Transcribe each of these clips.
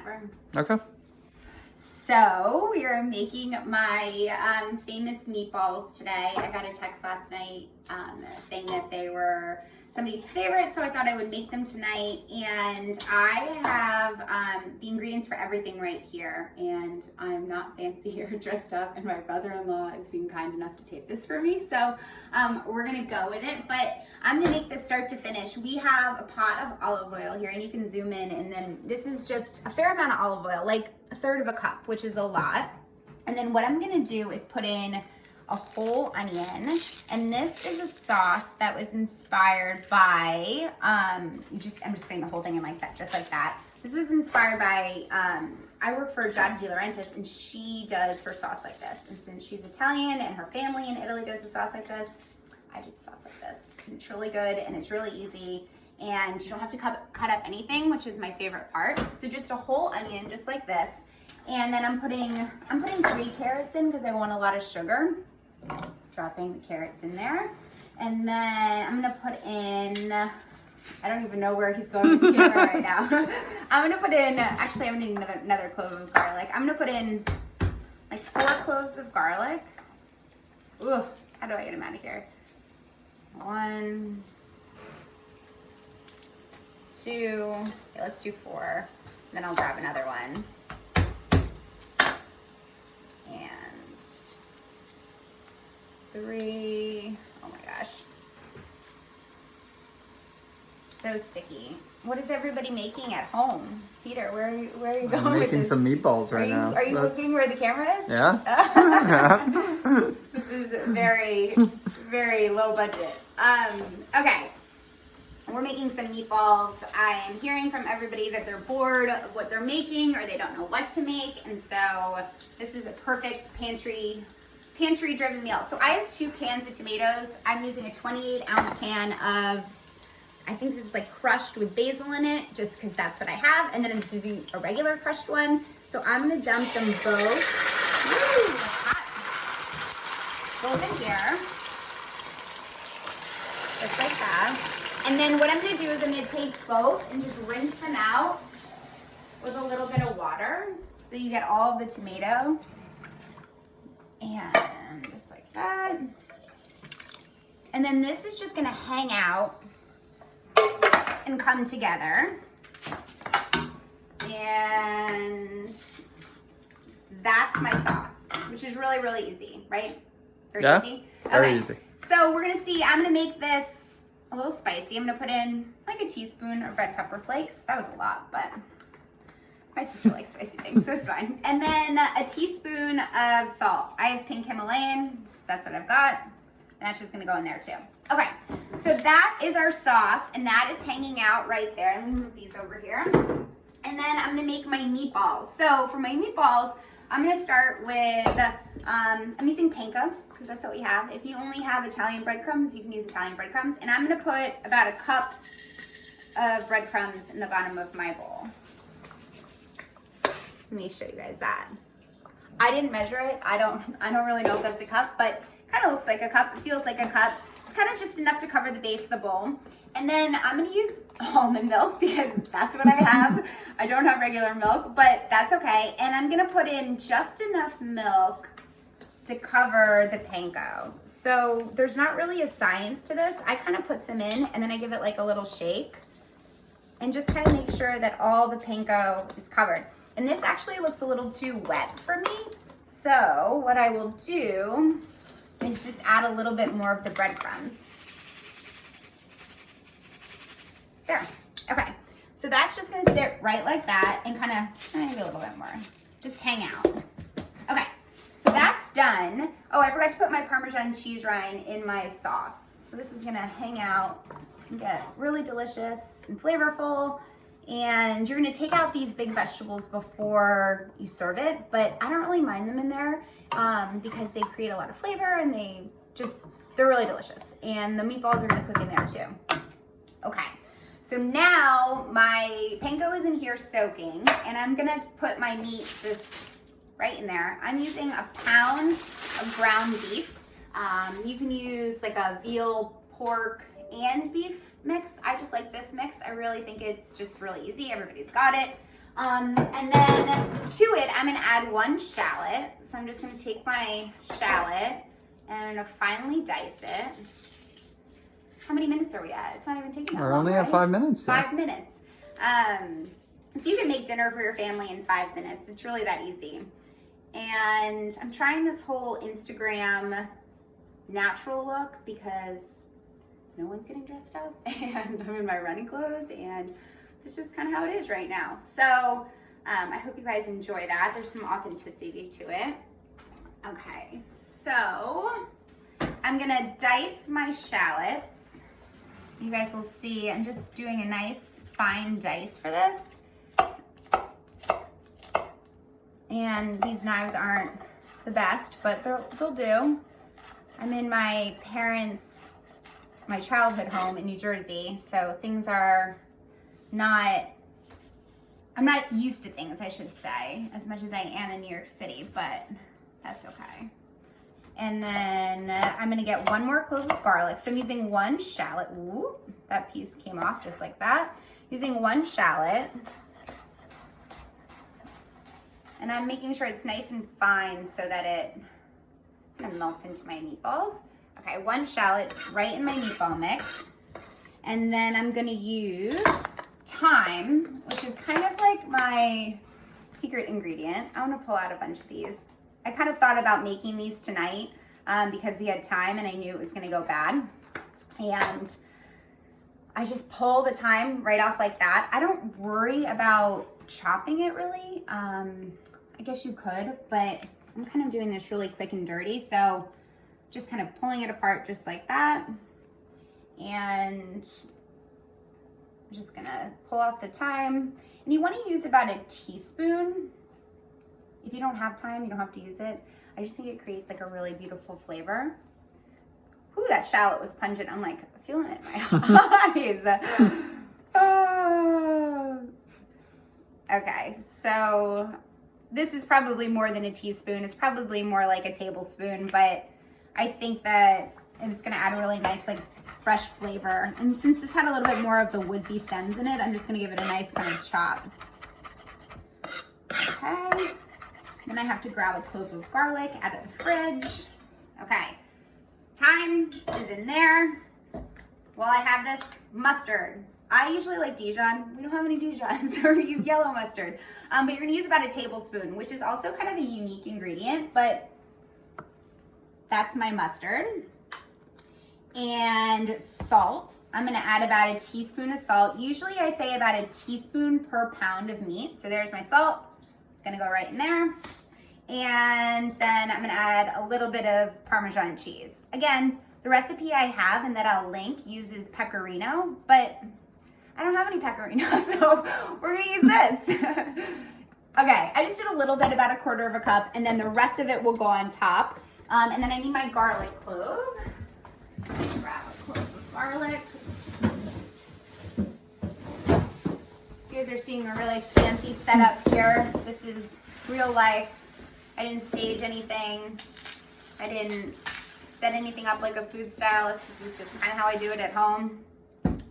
whenever. Okay. So we are making my famous meatballs today. I got a text last night saying that they were somebody's favorite, so I thought I would make them tonight. And I have the ingredients for everything right here, and I'm not fancy or dressed up, and my brother-in-law is being kind enough to tape this for me, so we're gonna go with it. But I'm gonna make this start to finish. We have a pot of olive oil here, and you can zoom in, and then this is just a fair amount of olive oil, like a third of a cup, which is a lot. And then what I'm gonna do is put in a whole onion, and this is a sauce that was inspired by, I'm just putting the whole thing in like that, just like that. This was inspired by, I work for Giada De Laurentiis, and she does her sauce like this. And since she's Italian and her family in Italy does a sauce like this, I do the sauce like this. And it's really good, and it's really easy, and you don't have to cut up anything, which is my favorite part. So just a whole onion, just like this. And then I'm putting 3 carrots in because I want a lot of sugar. Dropping the carrots in there. And then I'm gonna put in, I don't even know where he's going with the camera right now. I'm gonna put in, actually I'm gonna need another clove of garlic. I'm gonna put in like 4 cloves of garlic. Ooh, how do I get them out of here? 1, 2, okay, let's do 4. Then I'll grab another one. And 3, oh my gosh. So sticky. What is everybody making at home? Peter, where are you going with this? I'm making some meatballs right now. Are you looking where the camera is? Yeah. This is very, very low budget. Okay. We're making some meatballs. I am hearing from everybody that they're bored of what they're making or they don't know what to make. And so this is a perfect pantry-driven meal. So I have 2 cans of tomatoes. I'm using a 28-ounce can of, I think this is like crushed with basil in it, just because that's what I have. And then I'm just using a regular crushed one. So I'm gonna dump them both. Woo, that's hot. Both in here, just like that. And then what I'm gonna do is I'm gonna take both and just rinse them out with a little bit of water. So you get all of the tomato. And just like that. And then this is just gonna hang out and come together. And that's my sauce, which is really, really easy, right? Very easy? Very easy. So we're gonna see, I'm gonna make this a little spicy. I'm gonna put in like a teaspoon of red pepper flakes. That was a lot, but my sister likes spicy things, so it's fine. And then a teaspoon of salt. I have pink Himalayan, so that's what I've got. And that's just gonna go in there too. Okay, so that is our sauce, and that is hanging out right there. Let me move these over here. And then I'm gonna make my meatballs. So for my meatballs, I'm gonna start with, I'm using panko, because that's what we have. If you only have Italian breadcrumbs, you can use Italian breadcrumbs. And I'm gonna put about a cup of breadcrumbs in the bottom of my bowl. Let me show you guys that. I didn't measure it. I don't really know if that's a cup, but kind of looks like a cup. It feels like a cup. It's kind of just enough to cover the base of the bowl. And then I'm gonna use almond milk because that's what I have. I don't have regular milk, but that's okay. And I'm gonna put in just enough milk to cover the panko. So there's not really a science to this. I kind of put some in and then I give it like a little shake and just kind of make sure that all the panko is covered. And this actually looks a little too wet for me. So what I will do is just add a little bit more of the breadcrumbs. There, okay. So that's just gonna sit right like that and kind of, maybe a little bit more, just hang out. Okay, so that's done. Oh, I forgot to put my Parmesan cheese rind in my sauce. So this is gonna hang out and get really delicious and flavorful. And you're gonna take out these big vegetables before you serve it, but I don't really mind them in there because they create a lot of flavor and they're really delicious. And the meatballs are gonna cook in there too. Okay, so now my panko is in here soaking and I'm gonna put my meat just right in there. I'm using a pound of ground beef. You can use like a veal, pork, and beef mix. I just like this mix. I really think it's just really easy. Everybody's got it. And then to it, I'm gonna add 1 shallot. So I'm just gonna take my shallot and I'm gonna finely dice it. How many minutes are we at? It's not even taking that long. We're only at 5 minutes. 5 minutes. So you can make dinner for your family in 5 minutes. It's really that easy. And I'm trying this whole Instagram natural look because no one's getting dressed up and I'm in my running clothes and it's just kind of how it is right now. So I hope you guys enjoy that. There's some authenticity to it. Okay, so I'm gonna dice my shallots. You guys will see I'm just doing a nice fine dice for this. And these knives aren't the best, but they'll do. I'm in my childhood home in New Jersey, so things are I'm not used to things, I should say, as much as I am in New York City, but that's okay. And then I'm gonna get 1 more clove of garlic. So I'm using 1 shallot. Ooh, that piece came off just like that. Using 1 shallot. And I'm making sure it's nice and fine so that it kind of melts into my meatballs. Okay, 1 shallot right in my meatball mix. And then I'm gonna use thyme, which is kind of like my secret ingredient. I wanna pull out a bunch of these. I kind of thought about making these tonight because we had thyme and I knew it was gonna go bad. And I just pull the thyme right off like that. I don't worry about chopping it really. I guess you could, but I'm kind of doing this really quick and dirty. So just kind of pulling it apart just like that. And I'm just gonna pull off the thyme. And you wanna use about a teaspoon. If you don't have thyme, you don't have to use it. I just think it creates like a really beautiful flavor. Ooh, that shallot was pungent. I'm like feeling it in my eyes. Oh. Okay, so this is probably more than a teaspoon. It's probably more like a tablespoon, but I think that it's gonna add a really nice like fresh flavor. And since this had a little bit more of the woodsy stems in it, I'm just gonna give it a nice kind of chop. Okay. Then I have to grab a clove of garlic out of the fridge. Okay, thyme is in there. While I have this mustard, I usually like Dijon. We don't have any Dijon, so we're gonna use yellow mustard. But you're gonna use about a tablespoon, which is also kind of a unique ingredient, but that's my mustard. And salt. I'm gonna add about a teaspoon of salt. Usually I say about a teaspoon per pound of meat. So there's my salt. It's gonna go right in there. And then I'm gonna add a little bit of Parmesan cheese. Again, the recipe I have and that I'll link uses pecorino, but I don't have any pecorino, so we're gonna use this. Okay, I just did a little bit, about a 1/4 cup, and then the rest of it will go on top. And then I need my garlic clove. Grab a clove of garlic. You guys are seeing a really fancy setup here. This is real life. I didn't stage anything. I didn't set anything up like a food stylist. This is just kind of how I do it at home.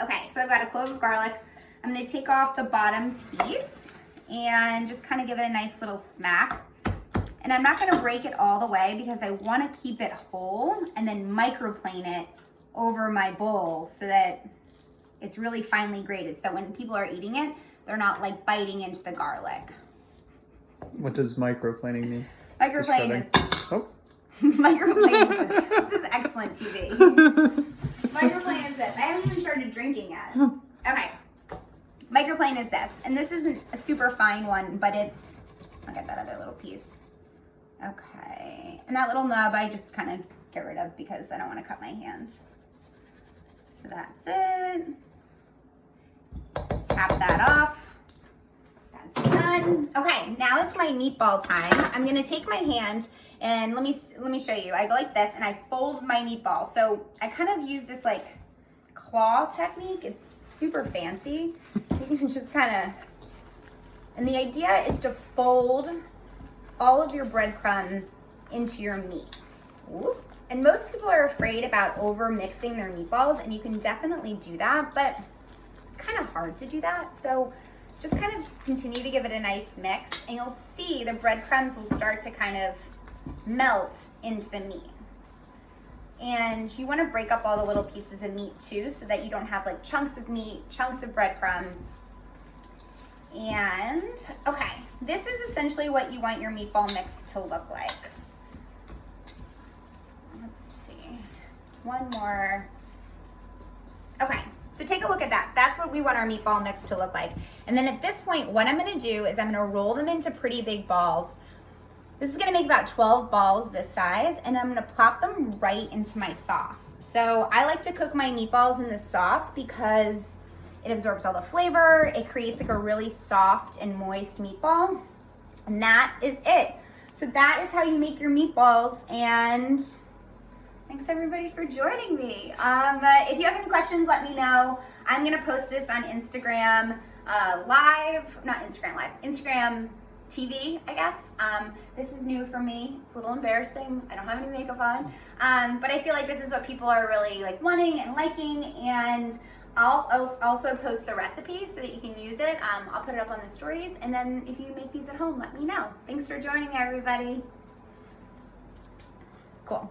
Okay, so I've got a clove of garlic. I'm gonna take off the bottom piece and just kind of give it a nice little smack. And I'm not gonna break it all the way because I wanna keep it whole and then microplane it over my bowl so that it's really finely grated so that when people are eating it, they're not like biting into the garlic. What does microplaning mean? Microplane is... Oh. Microplane is... This is excellent TV. Microplane is this. I haven't even started drinking yet. Okay. Microplane is this. And this isn't a super fine one, but it's... I'll get that other little piece. Okay. And that little nub I just kind of get rid of because I don't want to cut my hand. So that's it. Tap that off. That's done. Okay, now it's my meatball time. I'm gonna take my hand and let me show you. I go like this and I fold my meatball. So I kind of use this like claw technique. It's super fancy. You can just kind of, and the idea is to fold all of your breadcrumb into your meat. Ooh. And most people are afraid about over mixing their meatballs, and you can definitely do that, but it's kind of hard to do that. So just kind of continue to give it a nice mix, and you'll see the breadcrumbs will start to kind of melt into the meat. And you want to break up all the little pieces of meat too, so that you don't have like chunks of meat, chunks of breadcrumb. And okay, this is essentially what you want your meatball mix to look like. Let's see, one more. Okay, so take a look at that. That's what we want our meatball mix to look like. And then at this point, what I'm gonna do is I'm gonna roll them into pretty big balls. This is gonna make about 12 balls this size, and I'm gonna plop them right into my sauce. So I like to cook my meatballs in the sauce because it absorbs all the flavor. It creates like a really soft and moist meatball. And that is it. So that is how you make your meatballs. And thanks everybody for joining me. If you have any questions, let me know. I'm gonna post this on Instagram live, not Instagram live, Instagram TV, I guess. This is new for me. It's a little embarrassing. I don't have any makeup on. But I feel like this is what people are really like wanting and liking, and I'll also post the recipe so that you can use it. I'll put it up on the stories, and then if you make these at home, let me know. Thanks for joining, everybody. Cool.